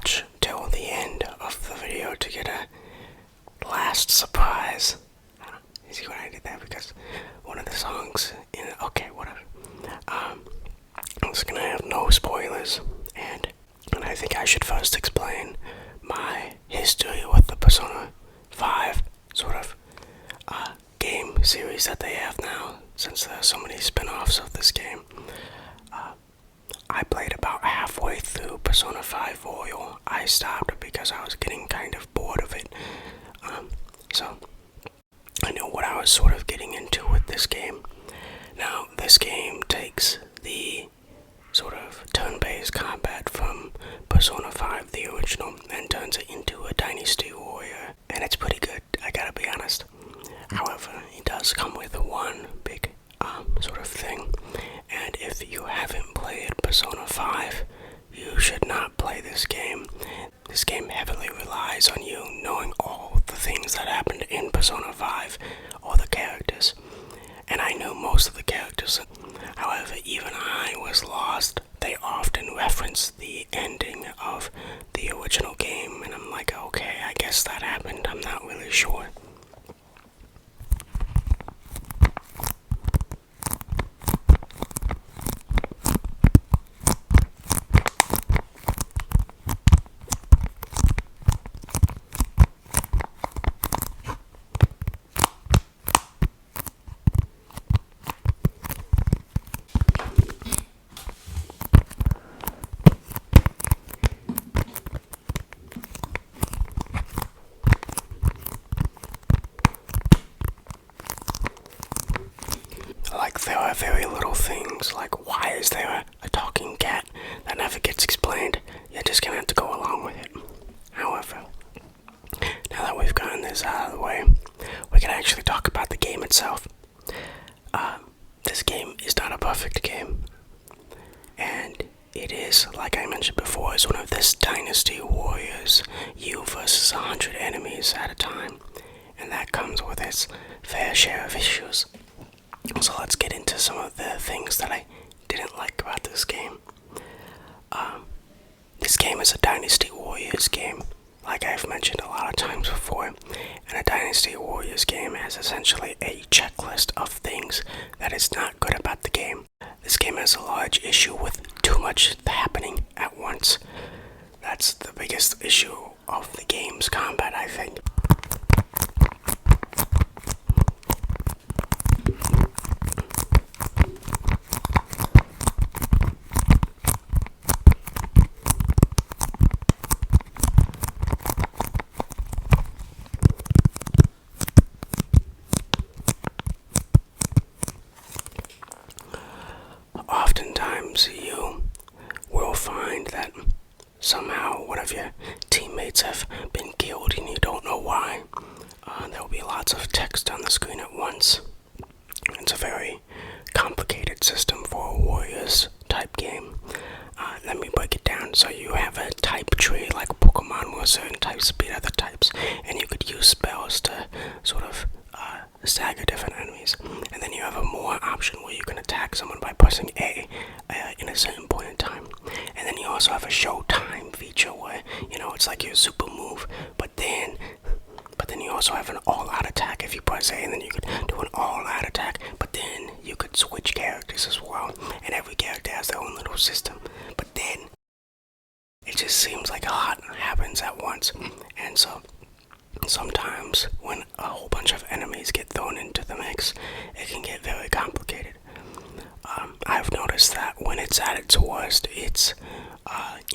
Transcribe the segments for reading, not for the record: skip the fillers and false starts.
watch till the end of the video to get a last surprise. You see what I did there? Because one of the songs in it, okay, whatever. It's gonna have no spoilers, and I think I should first explain my history with the Persona 5 sort of game series that they have now, since there are so many spin-offs of this game. I played about halfway through Persona 5 Royal. I stopped because I was getting kind of bored of it. So I know what I was sort of getting into with this game. Now, this game takes the sort of turn-based combat from Persona 5, the original, and turns it into a Dynasty Warrior, and it's pretty good, I gotta be honest. However, it does come with one big sort of thing, and if you haven't played Persona 5, you should not play this game. This game heavily relies on you knowing all the things that happened in Persona 5, all the characters, and I knew most of the characters. However, even I was lost. They often reference the ending of the original game, and I'm like, okay, I guess that happened, I'm not really sure. Like, there are very little things, like why is there a talking cat that never gets explained? You're just gonna have to go along with it. However, now that we've gotten this out of the way, we can actually talk about the game itself. This game is not a perfect game, and it is, like I mentioned before, is one of this Dynasty Warriors, you versus 100 enemies at a time, and that comes with its fair share of issues. So let's get into some of the things that I didn't like about this game. This game is a Dynasty Warriors game, like I've mentioned a lot of times before, and a Dynasty Warriors game has essentially a checklist of things that is not good about the game. This game has a large issue with too much happening at once. That's the biggest issue of the game's combat, I think. Oftentimes you will find that somehow one of your teammates have been killed and you don't know why. There will be lots of text on the screen at once. It's a very complicated system for a Warriors type game. Let me break it down. So you have a type tree like Pokemon where certain types beat other types, and you could use spells to sort of stagger different enemies. And then you have a more option where you can attack someone by pressing A in a certain point in time. And then you also have a show time feature where, you know, it's like your super move, but then you also have an all-out attack if you press A, and then you could do an all-out attack, but then you could switch characters as well, and every character has their own little system. But then it just seems like a lot happens at once, and so sometimes when a whole bunch of enemies get thrown into the mix, it can get very complicated. I've noticed that when it's at its worst, it's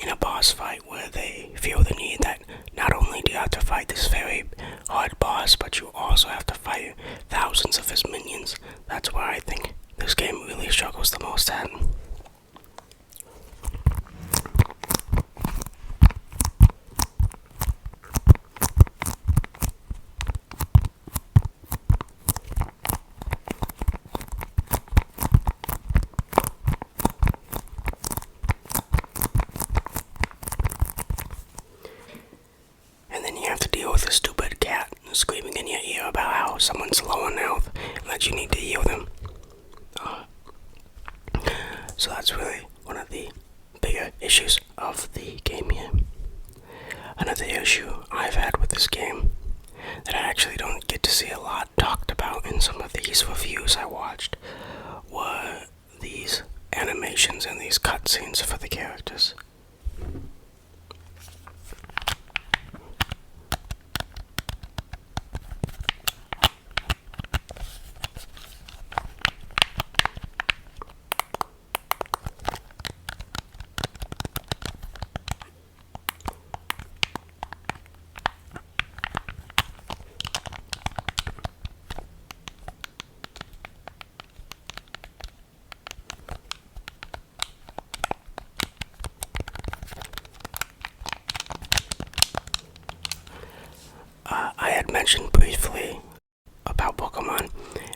in a boss fight where they feel the need that not only do you have to fight this very hard boss, but you also have to fight thousands of his minions. That's where I think this game really struggles the most at. With a stupid cat screaming in your ear about how someone's low on health and that you need to heal them. So that's really one of the bigger issues of the game here. Another issue I've had with this game that I actually don't get to see a lot talked about in some of these reviews I watched were these animations and these cutscenes for the characters. I had mentioned briefly about Pokemon,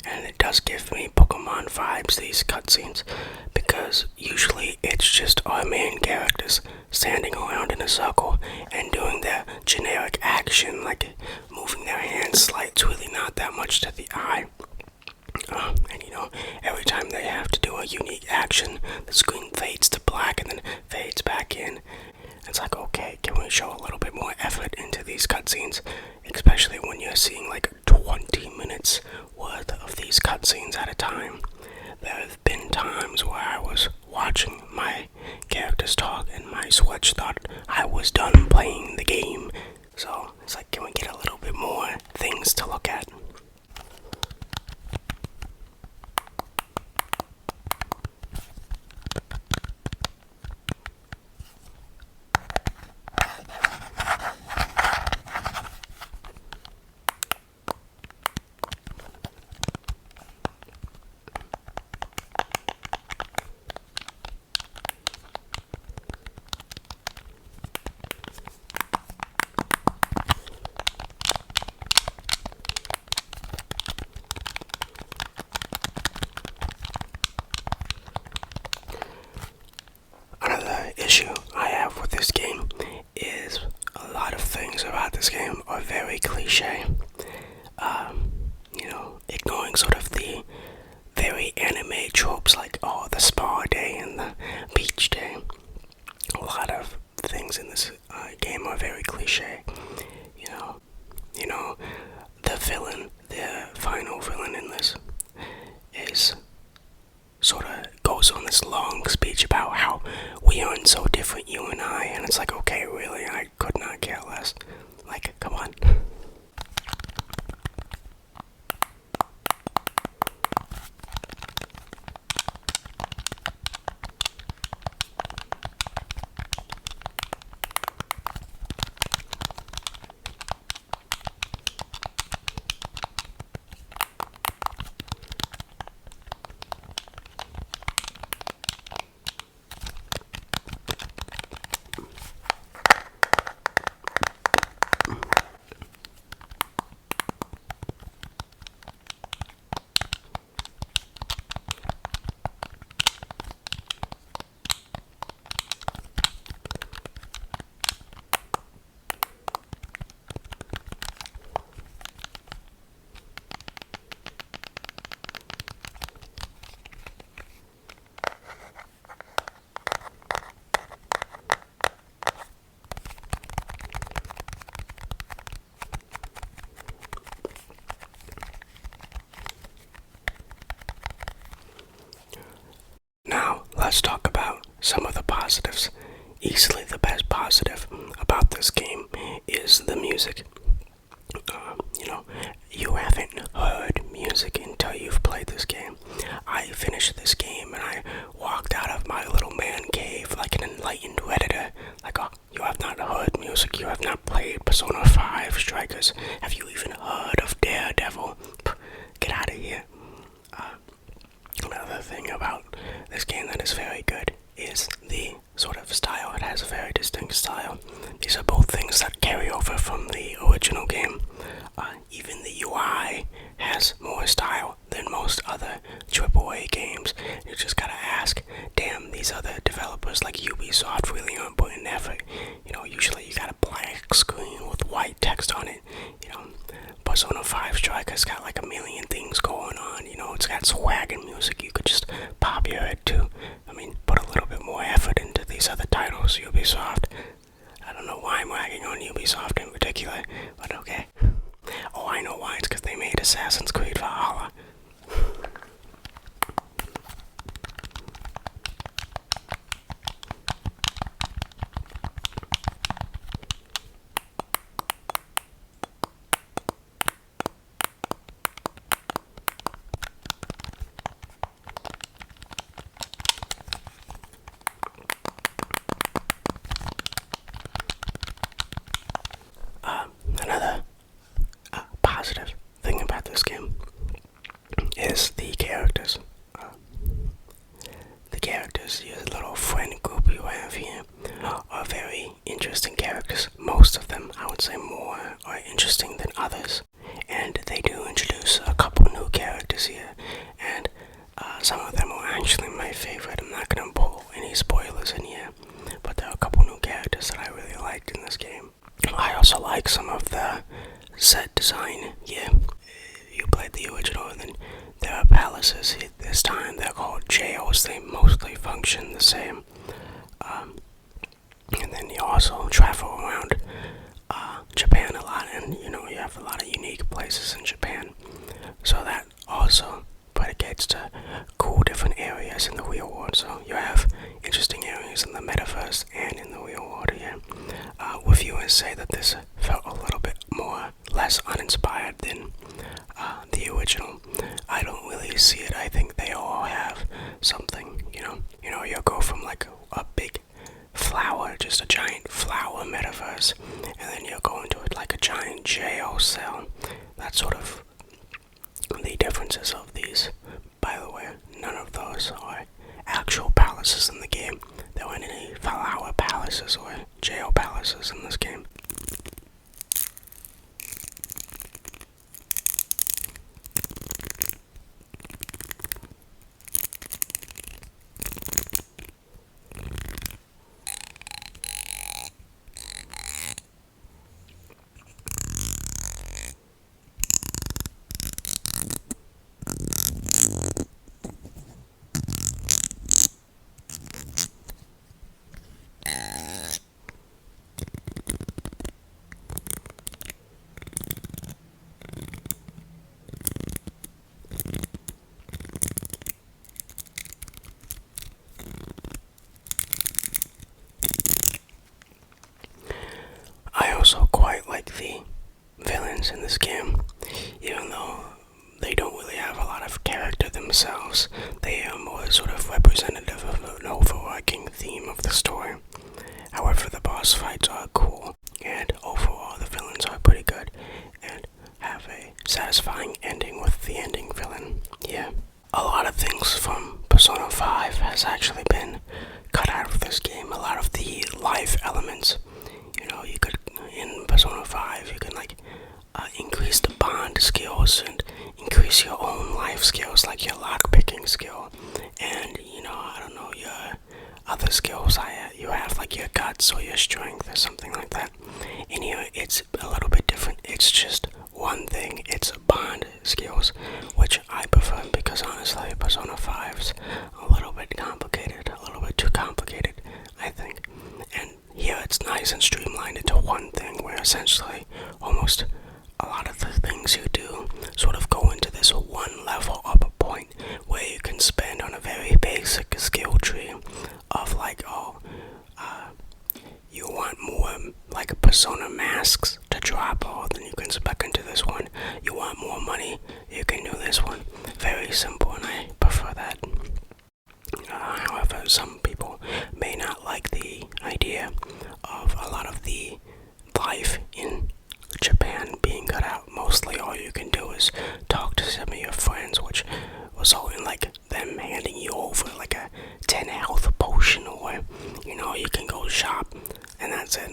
and it does give me Pokemon vibes, these cutscenes, because usually it's just our main characters standing around in a circle and doing their generic action, like moving their hands slightly. It's really not that much to the eye. And every time they have to do a unique action, the screen fades to black and then fades back in. It's like, okay, can we show a little bit more effort into these cutscenes? Especially when you're seeing like 20 minutes worth of these cutscenes at a time. There have been times where I was watching my characters talk and my Switch thought I was done playing the game. So it's like, can we get a little bit more things to look at? Another issue I have with this game is a lot of things about this game are very cliche. Ignoring sort of the very anime tropes like, oh, the spa day and the beach day. A lot of things in this game are very cliche. The villain, the final villain in this is sort of goes on this long speech about how we aren't so different, you and I, and it's like, okay, really, I could not care less. Like, come on. Now, let's talk about some of the positives. Easily the best positive about this game is the music. You haven't heard music until you've played this game. I finished this game and I walked out of my little man cave like an enlightened redditor. Like, oh, you have not heard music, you have not played Persona 5 Strikers. Have you even heard of Daredevil? Get out of here. Another thing about this game that is very good is the sort of style. It has a very distinct style. These are both things that carry over from the original game. Even the UI has more style than most other AAA games. You just gotta ask, damn, these other developers like Ubisoft really aren't putting effort. Usually you got a black screen with white text on it. Persona 5 Strikers got like a million things going on. It's got swag and music you could just pop your head to. Put a little bit more effort into these other titles, Ubisoft. I don't know why I'm ragging on Ubisoft. interesting than others. And they do introduce a couple new characters here, and some of them are actually my favorite. I'm not gonna pull any spoilers in here, but there are a couple new characters that I really liked in this game. I also like some of the set design. Yeah, you played the original, and then there are palaces. This time they're called jails. They mostly function the same. And then you also travel around Japan a lot, and you have a lot of unique places in Japan. So that also predicates to cool different areas in the real world. So you have interesting areas in the metaverse and in the real world here. Reviewers say that this felt a little bit less uninspired than the original. I don't really see it. I think they all have something. You'll go from like a big flower, just a giant flower metaverse, and then you'll go into it like a giant jail cell. That's sort of the differences of these. By the way, none of those are actual palaces in the game. There weren't any flower palaces or jail palaces in this game. I also quite like the villains in this game, even though they don't really have a lot of character themselves. They are more sort of representative of an overarching theme of the story. However, the boss fights are cool, and overall the villains are pretty good, and have a satisfying ending with the ending villain. Yeah. A lot of things from Persona 5 has actually been cut out of this game. A lot of the life elements. You could, in Persona 5, you can increase the bond skills and increase your own life skills, like your lockpicking skill, and I don't know, your other skills. You have like your guts or your strength or something like that. In here, it's a little bit different. It's just one thing. It's bond skills, which I prefer because honestly, Persona 5's a little bit complicated, a little bit too complicated, I think. And here it's nice and streamlined into one thing, where essentially almost a lot of the things you do sort of go into this one level up point where you can spend on a very basic skill tree of you want more like Persona masks to drop, then you can spec into this one. You want more money, you can do this one. Very simple, and I prefer that. However, some people may not like the idea of a lot of the life in Japan being cut out. Mostly all you can do is talk to some of your friends, which result in them handing you over like a 10 health potion, or you can go shop, and that's it.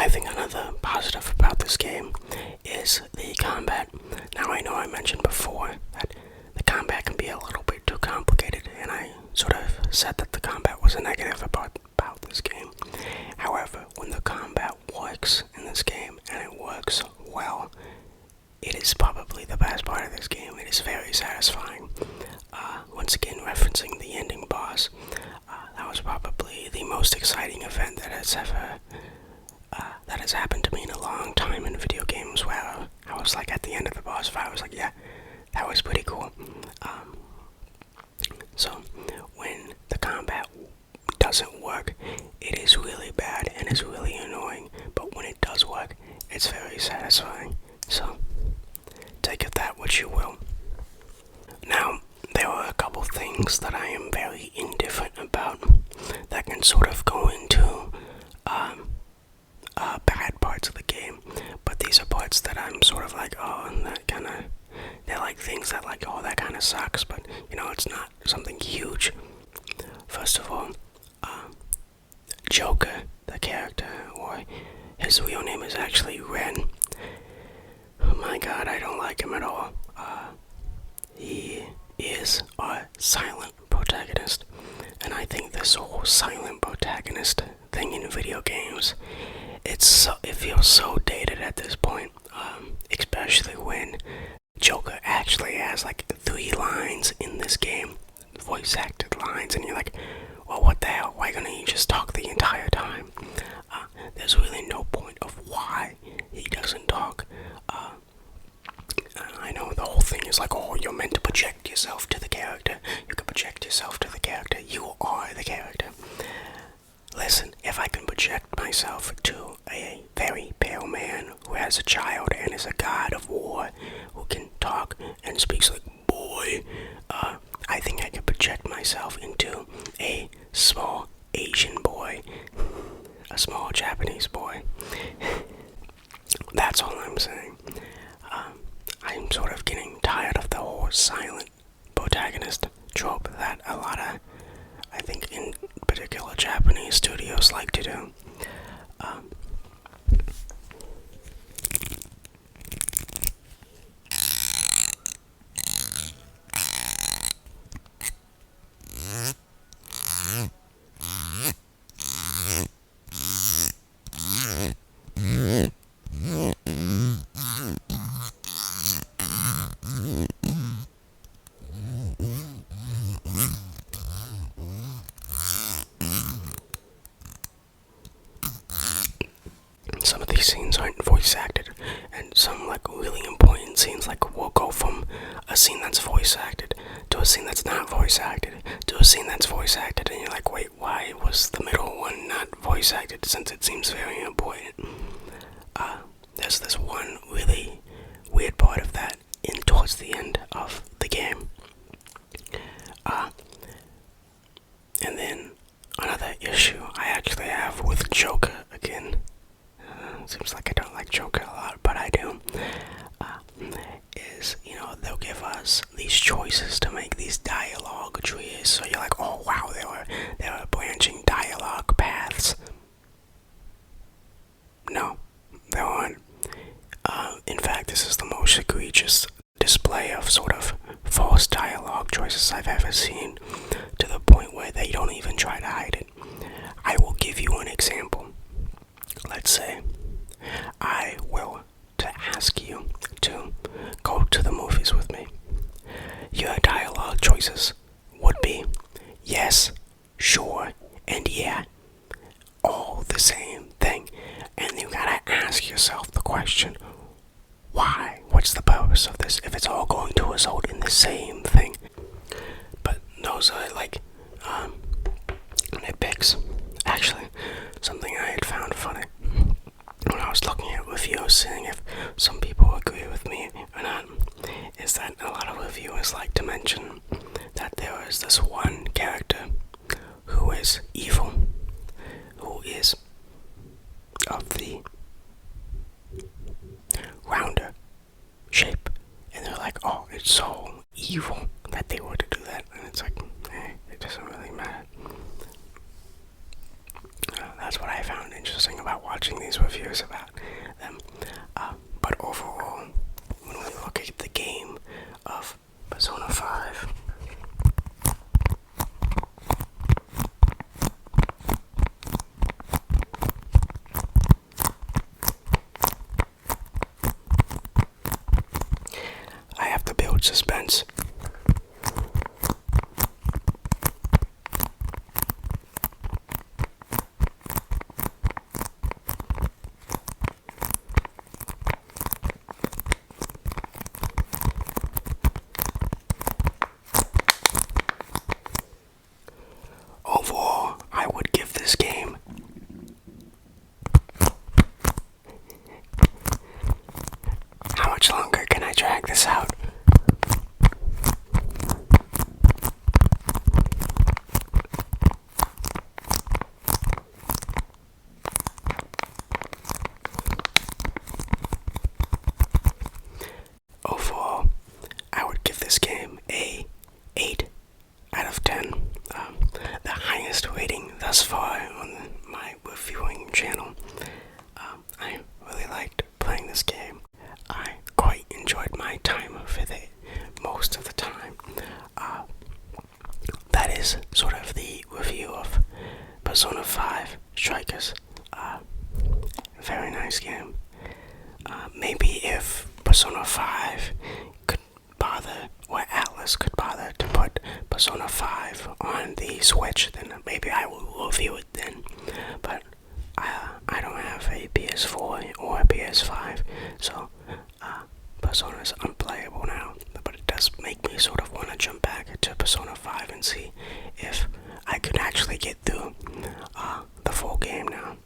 I think another positive about this game is the combat. Now, I know I mentioned before that the combat can be a little bit too complicated, and I sort of said that the combat was a negative about this game. However, when the combat works in this game, and it works well, it is probably the best part of this game. It is very satisfying. Once again, referencing the ending boss, that was probably the most exciting event that that has happened to me in a long time in video games where I was like at the end of the boss fight, I was like, yeah, that was pretty cool. So when the combat doesn't work, it is really bad and is really annoying, but when it does work, it's very satisfying. So take of that what you will. Now, there are a couple things that I am very indifferent about that can sort of go into bad parts of the game, but these are parts that I'm sort of like, oh, that kind of, they're like things that like, oh, that kind of sucks, but you know, it's not something huge. First of all, Joker, the character, or his real name is actually Ren. Oh my god, I don't like him at all. He is a silent protagonist, and I think this whole silent protagonist thing in video games, it feels so dated at this point, especially when Joker actually has like 3 lines in this game, voice acted lines, and you're like, well, what the hell, why can't he just talk the entire time? There's really no point of why he doesn't talk. I know the whole thing is like, oh, you're meant to project yourself to the character. You can project yourself to the character. You are the character. Listen, if I can project myself to a very pale man who has a child and is a god of war, who can talk and speaks like boy, I think I can project myself into a small Asian boy, a small Japanese boy. That's all I'm saying. I'm sort of getting tired of the whole silent protagonist trope that a lot of, I think in particular Japanese studios like to do. Some of these scenes aren't voice acted, and some like really important scenes like will go from a scene that's voice acted to a scene that's not voice acted to a scene that's voice acted, and you're like, wait, why was the middle one not voice acted since it seems very important? There's this one really weird part of that towards the end of the game. And then another issue I actually have with Joker again. Seems like I don't like Joker a lot, but I do. Is, you know, they'll give us these choices to make these dialogue trees, so you're like, oh wow, there are branching dialogue paths. No, there aren't. In fact, this is the most egregious display of sort of false dialogue choices I've ever seen, to the point where they don't even try to hide it. I will give you an example. Let's say I will to ask you to go to the movies with me. Your dialogue choices would be yes, sure, and yeah. All the same thing. And you gotta ask yourself the question, why? What's the purpose of this if it's all going to result in the same thing? But those are like nitpicks. Actually, something I had found funny when I was looking at reviews, seeing if some people agree with me or not, is that a lot of reviewers like to mention that there is this one character who is evil, who is of the rounder shape, and they're like, oh, it's so evil that they were to do that, and it's like, it doesn't really matter. That's what I found interesting about watching these reviews about them. But overall, when we look at the game of Persona 5, I have to build suspense. rating thus far on my reviewing channel. I really liked playing this game. I quite enjoyed my time with it most of the time. That is sort of the review of Persona 5 Strikers. Very nice game. Maybe if Persona 5 could bother, or Atlas could bother to put Persona 5 on the Switch, then maybe I will review it then. But I don't have a PS4 or a PS5, so Persona is unplayable now. But it does make me sort of want to jump back to Persona 5 and see if I could actually get through the full game now.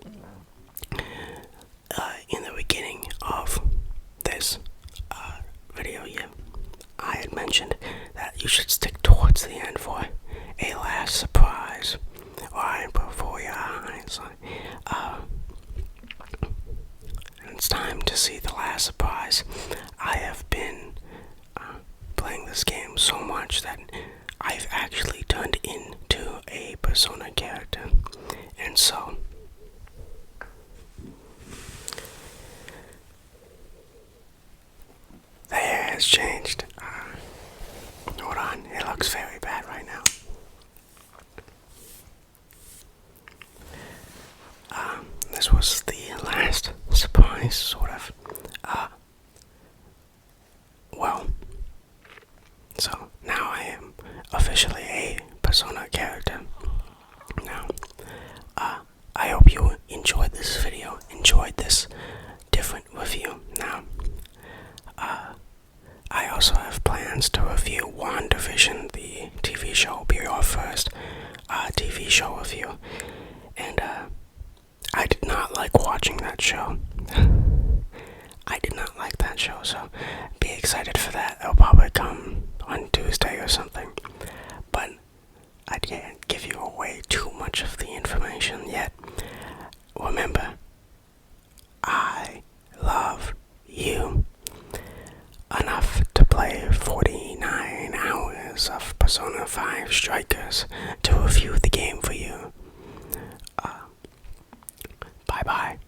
In the beginning of this video, I had mentioned that you should stick towards the end for a last surprise right before your eyes. And it's time to see the last surprise. I have been playing this game so much that I've actually turned into a Persona character, and so the hair has changed. Hold on, it looks very bad right now. This was the last surprise, sort of. Well, so now I am officially a Persona character. Now, I hope you enjoyed this video, enjoyed this different review. Now, I also have plans to review WandaVision, the TV show. Will be our first TV show review. And I did not like watching that show. I did not like that show, so be excited for that. It'll probably come on Tuesday or something. But I can't give you away too much of the information yet. Remember, I love you enough to play 49 hours of Persona 5 Strikers to review the game for you. Bye bye.